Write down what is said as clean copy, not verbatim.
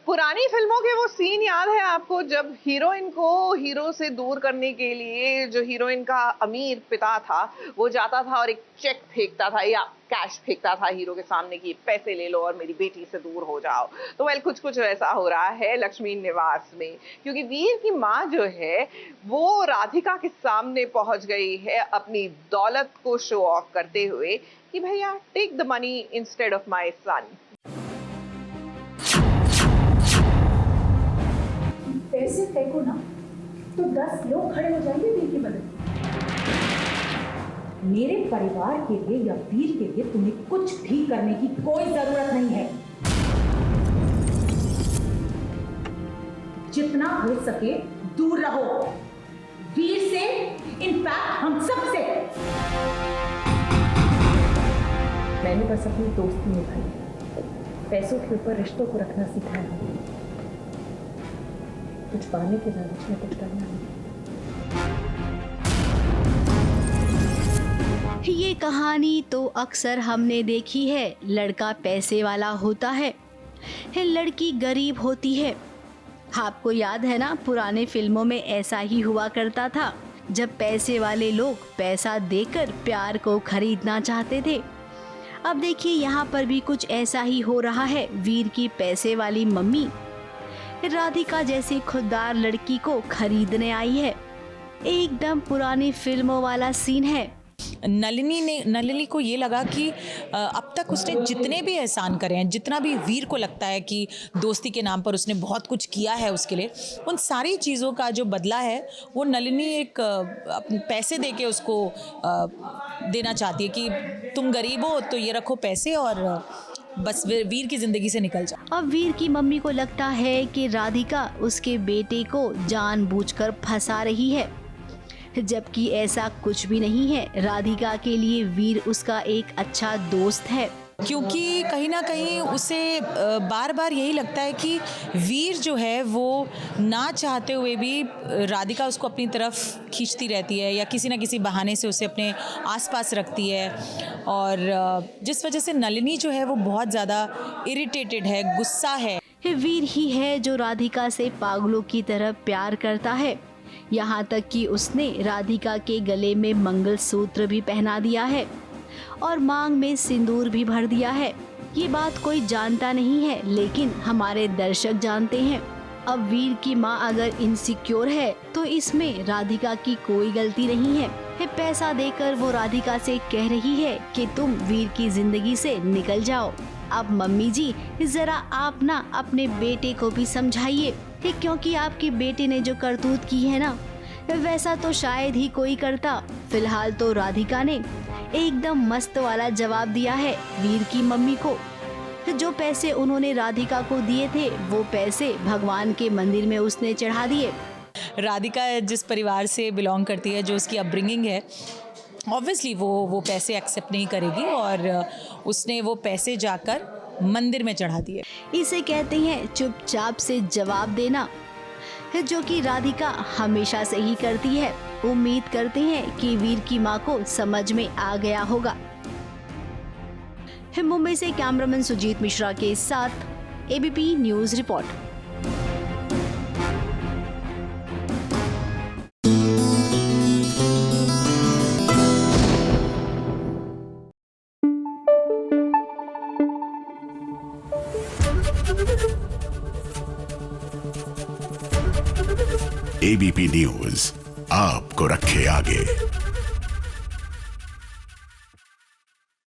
पुरानी फिल्मों के वो सीन याद है आपको जब हीरोइन को हीरो से दूर करने के लिए जो हीरोइन का अमीर पिता था वो जाता था और एक चेक फेंकता था या कैश फेंकता था हीरो के सामने कि पैसे ले लो और मेरी बेटी से दूर हो जाओ। तो वेल कुछ कुछ वैसा हो रहा है लक्ष्मी निवास में, क्योंकि वीर की माँ जो है वो राधिका के सामने पहुंच गई है अपनी दौलत को शो ऑफ करते हुए कि भैया take the money instead of my son. पैसे फेंको ना तो 10 लोग खड़े हो जाएंगे वीर की मदद। मेरे परिवार के लिए या वीर के लिए तुम्हें कुछ भी करने की कोई जरूरत नहीं है। जितना हो सके दूर रहो वीर से, इनफैक्ट हम सब से। मैंने बस अपनी दोस्ती निभाई, पैसों के ऊपर रिश्तों को रखना सिखाया। कुछ पाने के लालच में कुछ करना नहीं। ये कहानी तो अक्सर हमने देखी है। लड़का पैसे वाला होता है, लड़की गरीब होती है। आपको याद है ना, पुराने फिल्मों में ऐसा ही हुआ करता था जब पैसे वाले लोग पैसा देकर प्यार को खरीदना चाहते थे। अब देखिए यहाँ पर भी कुछ ऐसा ही हो रहा है। वीर की पैसे वाली मम्मी राधिका जैसी खुददार लड़की को खरीदने आई है। एकदम पुरानी फिल्मों वाला सीन है। नलिनी को ये लगा कि अब तक उसने जितने भी एहसान करे हैं, जितना भी वीर को लगता है कि दोस्ती के नाम पर उसने बहुत कुछ किया है उसके लिए, उन सारी चीज़ों का जो बदला है वो नलिनी एक पैसे दे के उसको देना चाहती है कि तुम गरीब हो तो ये रखो पैसे और बस वीर की जिंदगी से निकल जाओ। अब वीर की मम्मी को लगता है कि राधिका उसके बेटे को जानबूझकर फंसा रही है, जबकि ऐसा कुछ भी नहीं है। राधिका के लिए वीर उसका एक अच्छा दोस्त है, क्योंकि कहीं ना कहीं उसे बार बार यही लगता है कि वीर जो है वो ना चाहते हुए भी राधिका उसको अपनी तरफ खींचती रहती है या किसी ना किसी बहाने से उसे अपने आसपास रखती है, और जिस वजह से नलिनी जो है वो बहुत ज़्यादा इरिटेटेड है, गुस्सा है। वीर ही है जो राधिका से पागलों की तरह प्यार करता है, यहाँ तक कि उसने राधिका के गले में मंगलसूत्र भी पहना दिया है और मांग में सिंदूर भी भर दिया है। ये बात कोई जानता नहीं है, लेकिन हमारे दर्शक जानते हैं। अब वीर की माँ अगर इनसिक्योर है तो इसमें राधिका की कोई गलती नहीं है। पैसा देकर वो राधिका से कह रही है कि तुम वीर की जिंदगी से निकल जाओ। अब मम्मी जी जरा आप ना अपने बेटे को भी समझाइए, क्योंकि आपके बेटे ने जो करतूत की है ना वैसा तो शायद ही कोई करता। फिलहाल तो राधिका ने एकदम मस्त वाला जवाब दिया है वीर की मम्मी को। जो पैसे उन्होंने राधिका को दिए थे वो पैसे भगवान के मंदिर में उसने चढ़ा दिए। राधिका जिस परिवार से बिलोंग करती है, जो उसकी अपब्रिंगिंग है, ऑब्वियसली वो पैसे एक्सेप्ट नहीं करेगी और उसने वो पैसे जाकर मंदिर में चढ़ा दिए। इसे कहते हैं चुपचाप से जवाब देना, जो कि राधिका हमेशा से ही करती है। उम्मीद करते हैं कि वीर की माँ को समझ में आ गया होगा। मुंबई से कैमरामैन सुजीत मिश्रा के साथ ABP news report. ABP news आपको रखे आगे।